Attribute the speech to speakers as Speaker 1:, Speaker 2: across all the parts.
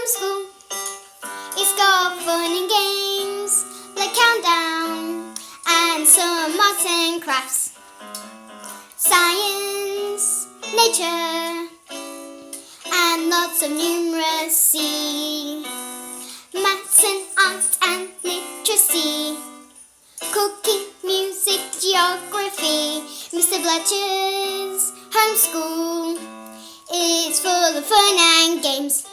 Speaker 1: homeschool. It's got fun and games like countdown and some arts and crafts, science, nature, and lots of numeracy, maths and art and literacy, cooking, music, geography. Mr. Bletcher's homeschool is full of fun and games.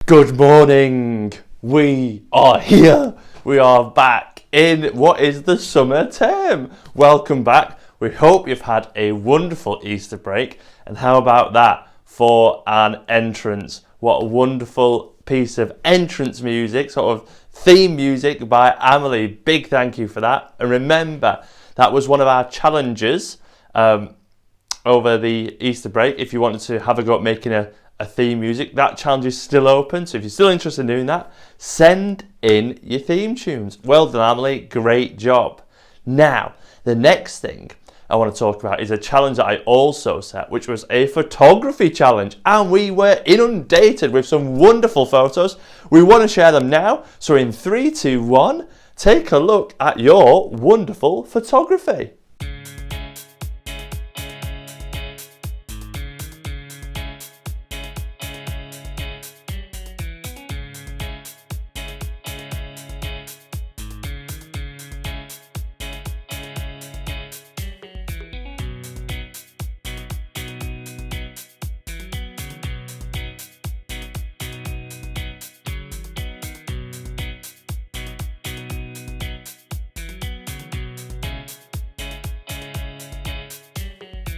Speaker 2: Good morning. We are here. We are back in what is the summer term. Welcome back. We hope you've had a wonderful Easter break. And how about that for an entrance? What a wonderful piece of entrance music, sort of theme music by Amelie. Big thank you for that. And remember, that was one of our challenges over the Easter break. If you wanted to have a go at making a theme music, that challenge is still open. So if you're still interested in doing that, send in your theme tunes. Well done, Amelie. Great job. Now, the next thing I want to talk about is a challenge that I also set, which was a photography challenge. And we were inundated with some wonderful photos. We want to share them now. So in 3, 2, 1, take a look at your wonderful photography.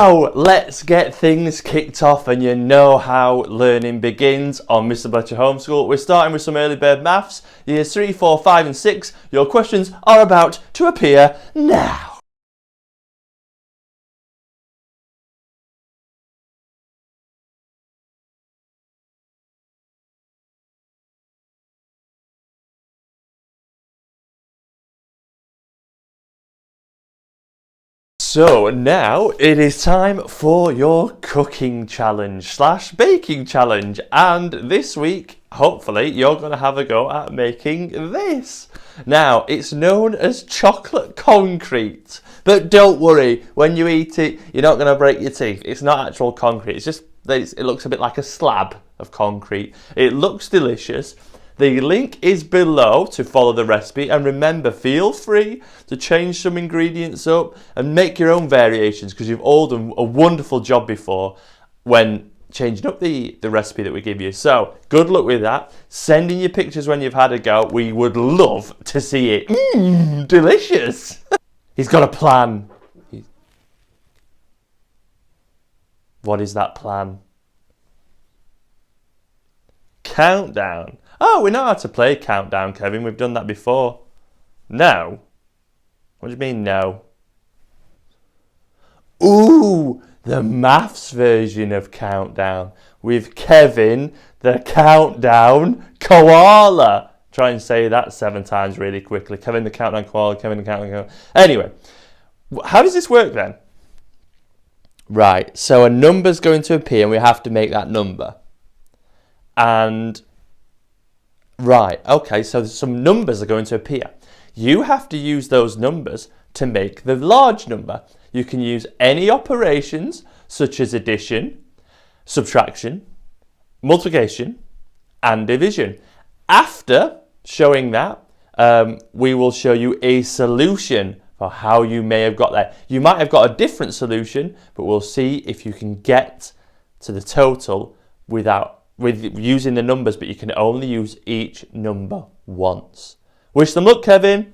Speaker 2: Now, let's get things kicked off, and you know how learning begins on Mr. Bletcher Homeschool. We're starting with some early bird maths, years 3, 4, 5 and 6. Your questions are about to appear now. So now it is time for your cooking challenge / baking challenge, and this week hopefully you're going to have a go at making this. Now, it's known as chocolate concrete, but don't worry, when you eat it you're not going to break your teeth. It's not actual concrete, it's just it looks a bit like a slab of concrete. It looks delicious. The link is below to follow the recipe, and remember, feel free to change some ingredients up and make your own variations, because you've all done a wonderful job before when changing up the recipe that we give you. So good luck with that. Send in your pictures when you've had a go. We would love to see it. Delicious. He's got a plan. What is that plan? Countdown. Oh, we know how to play countdown, Kevin. We've done that before. No? What do you mean, no? Ooh, the maths version of countdown with Kevin, the countdown koala. Try and say that 7 times really quickly. Kevin, the countdown koala, Kevin, the countdown koala. Anyway, how does this work then? Right, so a number's going to appear and we have to make that number. And right, okay, so some numbers are going to appear. You have to use those numbers to make the large number. You can use any operations such as addition, subtraction, multiplication, and division. After showing that, we will show you a solution for how you may have got there. You might have got a different solution, but we'll see if you can get to the total with using the numbers, but you can only use each number once. Wish them luck, Kevin.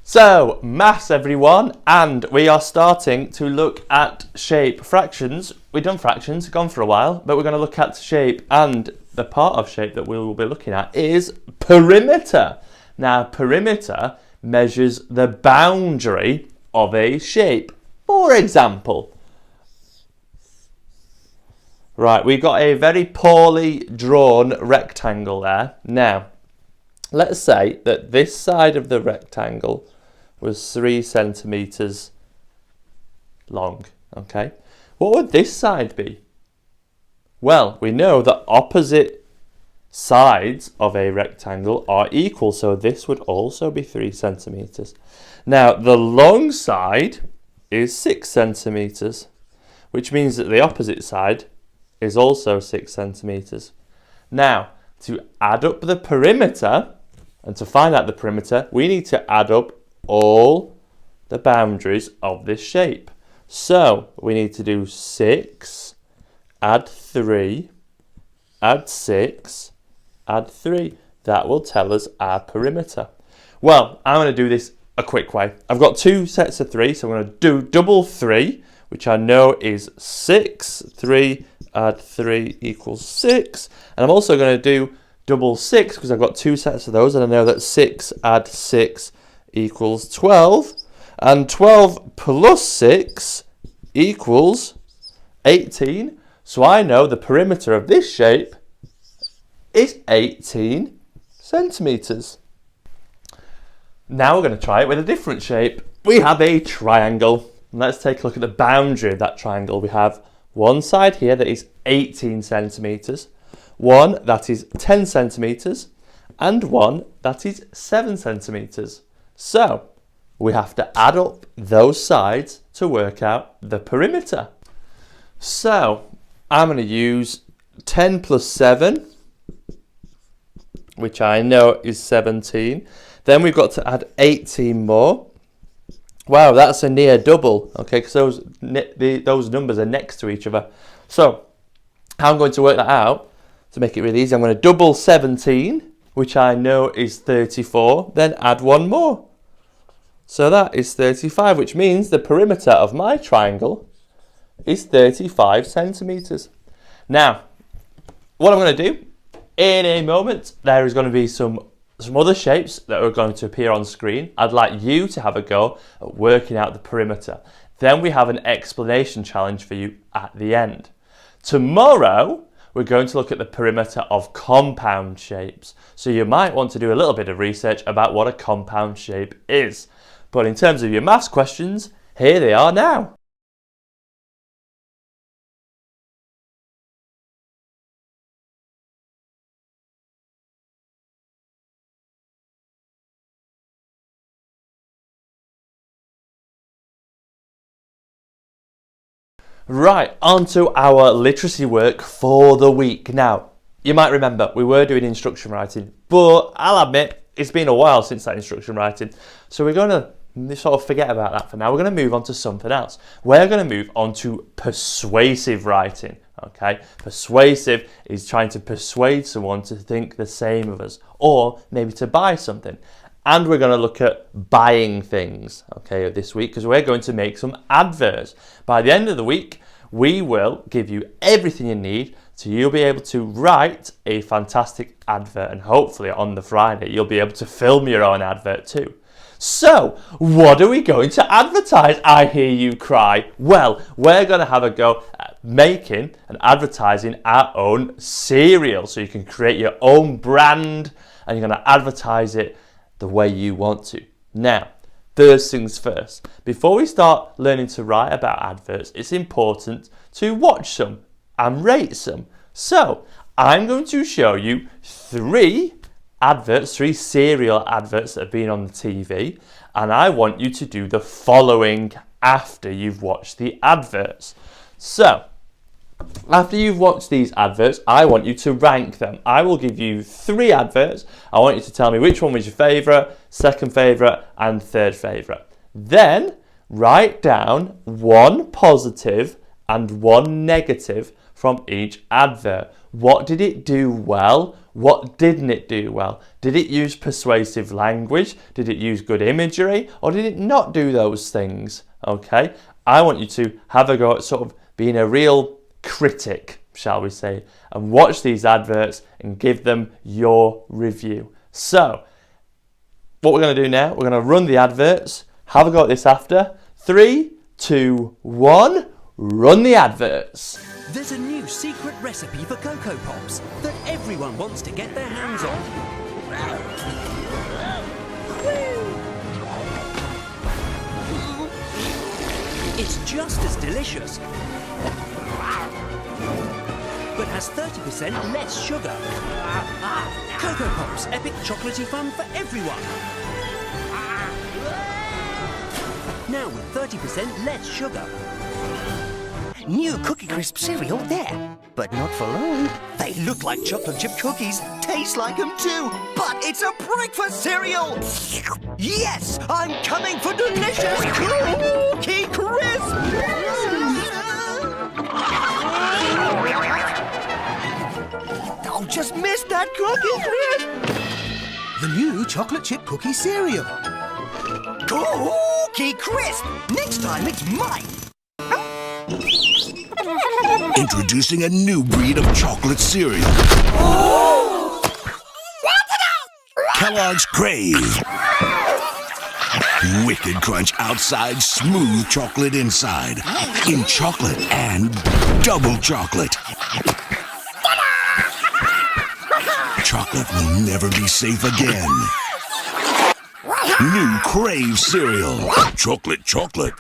Speaker 2: So, maths everyone, and we are starting to look at shape. Fractions, we've done fractions, gone for a while, but we're going to look at shape, and the part of shape that we will be looking at is perimeter. Now, perimeter measures the boundary of a shape. For example, right, we've got a very poorly drawn rectangle there. Now, let's say that this side of the rectangle was 3 centimetres long, okay? What would this side be? Well, we know that opposite sides of a rectangle are equal, so this would also be 3 centimetres. Now, the long side is 6 centimetres, which means that the opposite side is also 6 centimetres. Now, to add up the perimeter, and to find out the perimeter, we need to add up all the boundaries of this shape. So, we need to do 6, add 3, add 6, add 3. That will tell us our perimeter. Well, I'm going to do this a quick way. I've got 2 sets of 3, so I'm going to do double 3, which I know is 6. 3 add 3 equals 6. And I'm also going to do double 6 because I've got 2 sets of those, and I know that 6 add 6 equals 12. And 12 plus 6 equals 18. So I know the perimeter of this shape is 18 centimetres. Now we're going to try it with a different shape. We have a triangle. Let's take a look at the boundary of that triangle. We have one side here that is 18 centimetres, one that is 10 centimetres, and one that is 7 centimetres. So we have to add up those sides to work out the perimeter. So I'm going to use 10 plus 7, which I know is 17. Then we've got to add 18 more. Wow, that's a near double, okay, because those numbers are next to each other. So how I'm going to work that out, to make it really easy, I'm going to double 17, which I know is 34, then add one more. So that is 35, which means the perimeter of my triangle is 35 centimetres. Now, what I'm going to do, in a moment, there is going to be some other shapes that are going to appear on screen. I'd like you to have a go at working out the perimeter. Then we have an explanation challenge for you at the end. Tomorrow, we're going to look at the perimeter of compound shapes. So you might want to do a little bit of research about what a compound shape is. But in terms of your maths questions, here they are now. Right, on to our literacy work for the week. Now, you might remember we were doing instruction writing, but I'll admit it's been a while since that instruction writing. So we're going to sort of forget about that for now. We're going to move on to something else. We're going to move on to persuasive writing. Okay, persuasive is trying to persuade someone to think the same of us, or maybe to buy something. And we're going to look at buying things, okay, this week, because we're going to make some adverts. By the end of the week, we will give you everything you need so you'll be able to write a fantastic advert, and hopefully on the Friday, you'll be able to film your own advert too. So, what are we going to advertise, I hear you cry? Well, we're going to have a go at making and advertising our own cereal. So you can create your own brand and you're going to advertise it the way you want to. Now, first things first, before we start learning to write about adverts, it's important to watch some and rate some. So, I'm going to show you 3 cereal adverts that have been on the TV, and I want you to do the following after you've watched the adverts. So, after you've watched these adverts, I want you to rank them. I will give you 3 adverts. I want you to tell me which one was your favourite, second favourite, and third favourite. Then, write down 1 positive and 1 negative from each advert. What did it do well? What didn't it do well? Did it use persuasive language? Did it use good imagery? Or did it not do those things? Okay, I want you to have a go at sort of being a real critic, shall we say, and watch these adverts and give them your review. So, what we're going to do now, we're going to run the adverts, have a go at this after. 3, 2, 1, run the adverts.
Speaker 3: There's a new secret recipe for Cocoa Pops that everyone wants to get their hands on. It's just as delicious, but has 30% less sugar. Cocoa Pops, epic chocolatey fun for everyone. Now with 30% less sugar.
Speaker 4: New Cookie Crisp cereal there. But not for long. They look like chocolate chip cookies, taste like them too, but it's a breakfast cereal! Yes, I'm coming for delicious Cookie Crisp! Oh, just missed that Cookie Crisp!
Speaker 3: The new chocolate chip cookie cereal.
Speaker 4: Cookie Crisp! Next time it's mine!
Speaker 5: Introducing a new breed of chocolate cereal. Kellogg's Crave. Wicked crunch outside, smooth chocolate inside. In chocolate and double chocolate. Chocolate will never be safe again. New Crave cereal. Chocolate.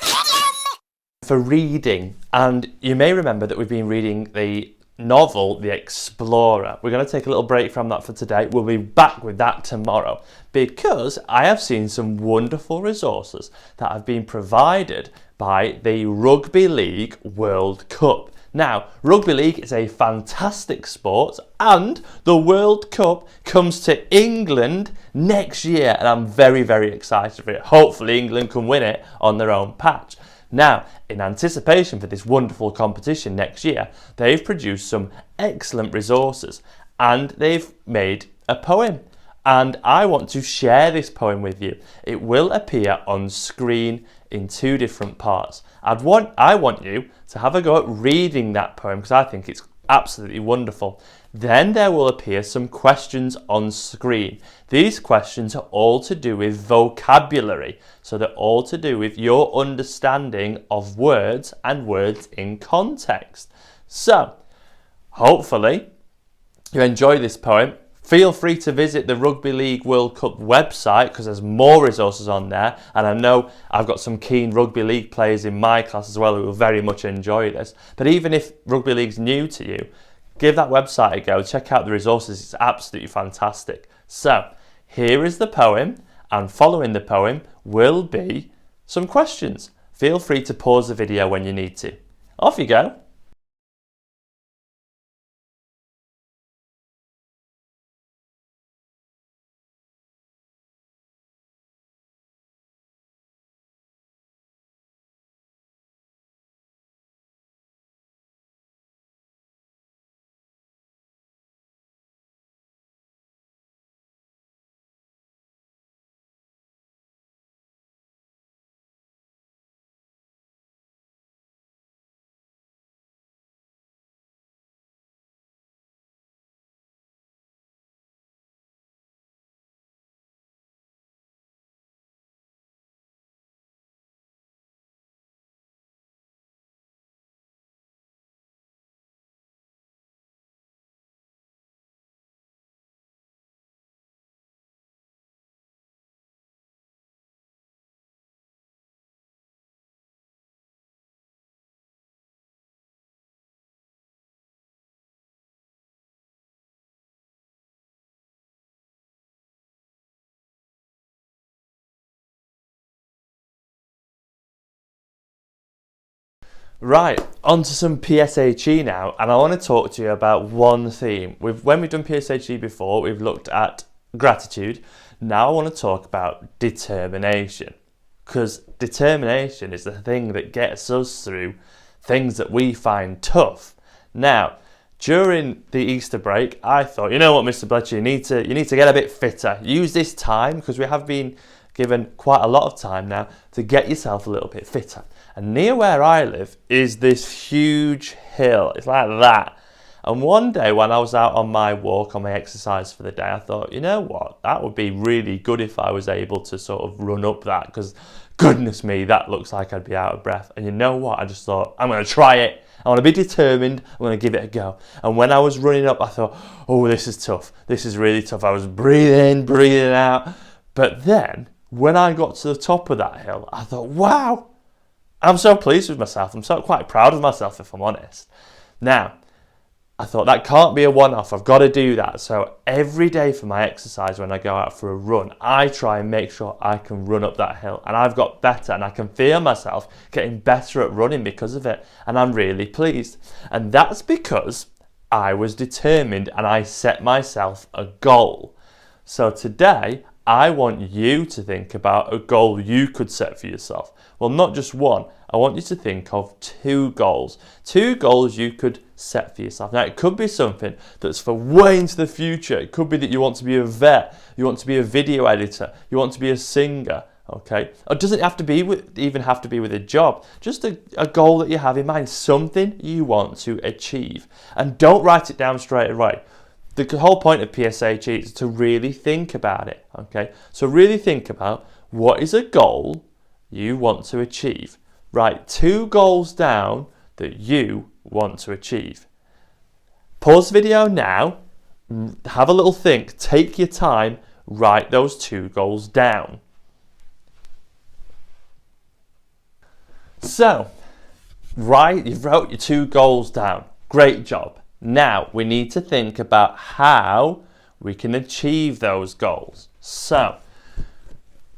Speaker 2: For reading, and you may remember that we've been reading the novel The Explorer. We're going to take a little break from that for today. We'll be back with that tomorrow because I have seen some wonderful resources that have been provided by the Rugby League World Cup. Now, Rugby League is a fantastic sport and the World Cup comes to England next year and I'm very, very excited for it. Hopefully England can win it on their own patch. Now, in anticipation for this wonderful competition next year, they've produced some excellent resources and they've made a poem. And I want to share this poem with you. It will appear on screen in 2 different parts. I want you to have a go at reading that poem because I think it's absolutely wonderful. Then there will appear some questions on screen. These questions are all to do with vocabulary. So they're all to do with your understanding of words and words in context. So, hopefully you enjoy this poem. Feel free to visit the Rugby League World Cup website because there's more resources on there. And I know I've got some keen Rugby League players in my class as well who will very much enjoy this. But even if Rugby League's new to you, give that website a go. Check out the resources. It's absolutely fantastic. So, here is the poem. And following the poem will be some questions. Feel free to pause the video when you need to. Off you go. Right, on to some PSHE now, and I want to talk to you about one theme. When we've done PSHE before, we've looked at gratitude. Now I want to talk about determination, because determination is the thing that gets us through things that we find tough. Now, during the Easter break, I thought, you know what, Mr. Bletcher, you need to get a bit fitter. Use this time, because we have been given quite a lot of time now to get yourself a little bit fitter. And near where I live is this huge hill. It's like that. And one day when I was out on my walk, on my exercise for the day, I thought, you know what, that would be really good if I was able to sort of run up that, because goodness me, that looks like I'd be out of breath. And you know what, I just thought, I'm going to try it. I want to be determined, I'm going to give it a go. And when I was running up, I thought, oh, this is tough. This is really tough. I was breathing in, breathing out. But then, when I got to the top of that hill, I thought, wow, I'm so pleased with myself. I'm so quite proud of myself, if I'm honest. Now, I thought that can't be a one-off. I've got to do that. So every day for my exercise, when I go out for a run, I try and make sure I can run up that hill. And I've got better, and I can feel myself getting better at running because of it. And I'm really pleased. And that's because I was determined and I set myself a goal. So today, I want you to think about a goal you could set for yourself. Well, not just one. I want you to think of 2 goals. 2 goals you could set for yourself. Now, it could be something that's for way into the future. It could be that you want to be a vet, you want to be a video editor, you want to be a singer, okay? Or doesn't have to be even have to be with a job. Just a goal that you have in mind, something you want to achieve. And don't write it down straight away. The whole point of PSHE is to really think about it, okay? So really think about what is a goal you want to achieve. Write 2 goals down that you want to achieve. Pause the video now, have a little think, take your time, write those 2 goals down. So, you've wrote your 2 goals down. Great job. Now, we need to think about how we can achieve those goals. So,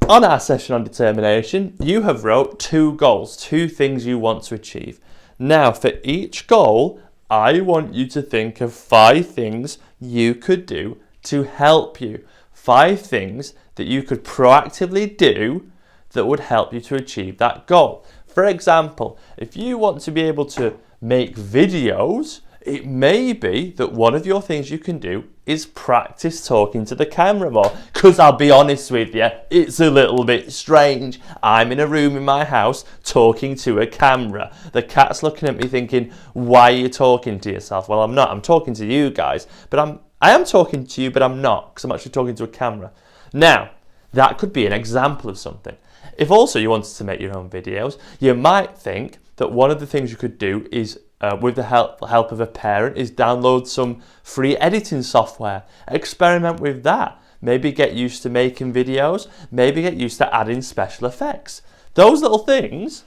Speaker 2: on our session on determination, you have wrote 2 goals, 2 things you want to achieve. Now, for each goal, I want you to think of 5 things you could do to help you. 5 things that you could proactively do that would help you to achieve that goal. For example, if you want to be able to make videos, it may be that one of your things you can do is practice talking to the camera more. Because I'll be honest with you, it's a little bit strange. I'm in a room in my house talking to a camera. The cat's looking at me thinking, why are you talking to yourself? Well, I'm not. I'm talking to you guys. But I am talking to you, but I'm not. Because I'm actually talking to a camera. Now, that could be an example of something. If also you wanted to make your own videos, you might think that one of the things you could do is with the help of a parent is download some free editing software. Experiment with that. Maybe get used to making videos. Maybe get used to adding special effects. Those little things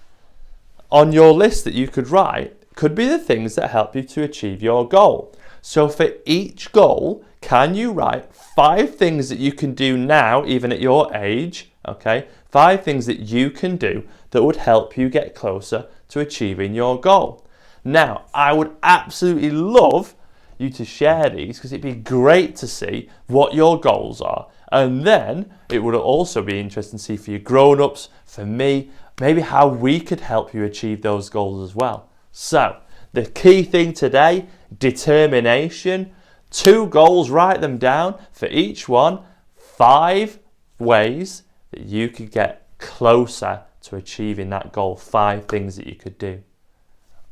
Speaker 2: on your list that you could write could be the things that help you to achieve your goal. So for each goal, can you write 5 things that you can do now, even at your age, okay? 5 things that you can do that would help you get closer to achieving your goal. Now, I would absolutely love you to share these because it'd be great to see what your goals are. And then it would also be interesting to see for your grown-ups, for me, maybe how we could help you achieve those goals as well. So, the key thing today, determination. 2 goals, write them down. For each one, 5 ways that you could get closer to achieving that goal. 5 things that you could do.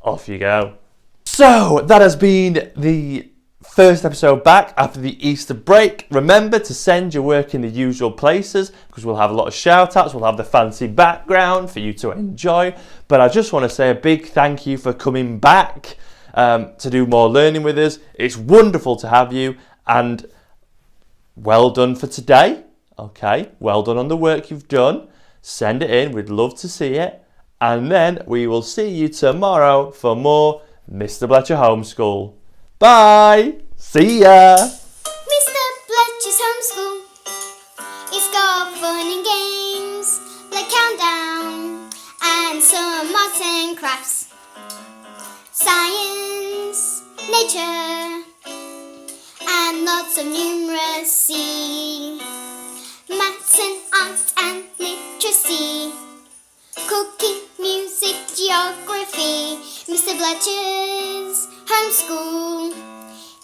Speaker 2: Off you go. So that has been the first episode back after the Easter break. Remember to send your work in the usual places because we'll have a lot of shout outs, we'll have the fancy background for you to enjoy. But I just want to say a big thank you for coming back to do more learning with us. It's wonderful to have you, and well done for today. Okay, well done on the work you've done. Send it in, we'd love to see it. And then we will see you tomorrow for more Mr. Bletcher Homeschool. Bye! See ya!
Speaker 1: Mr. Bletcher's Homeschool. It's got fun and games, like countdown, and some arts and crafts. Science, nature, and lots of numeracy. Maths and art and literacy. Cooking, music, geography. Mr. Bletcher's Homeschool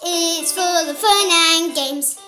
Speaker 1: is full of fun and games.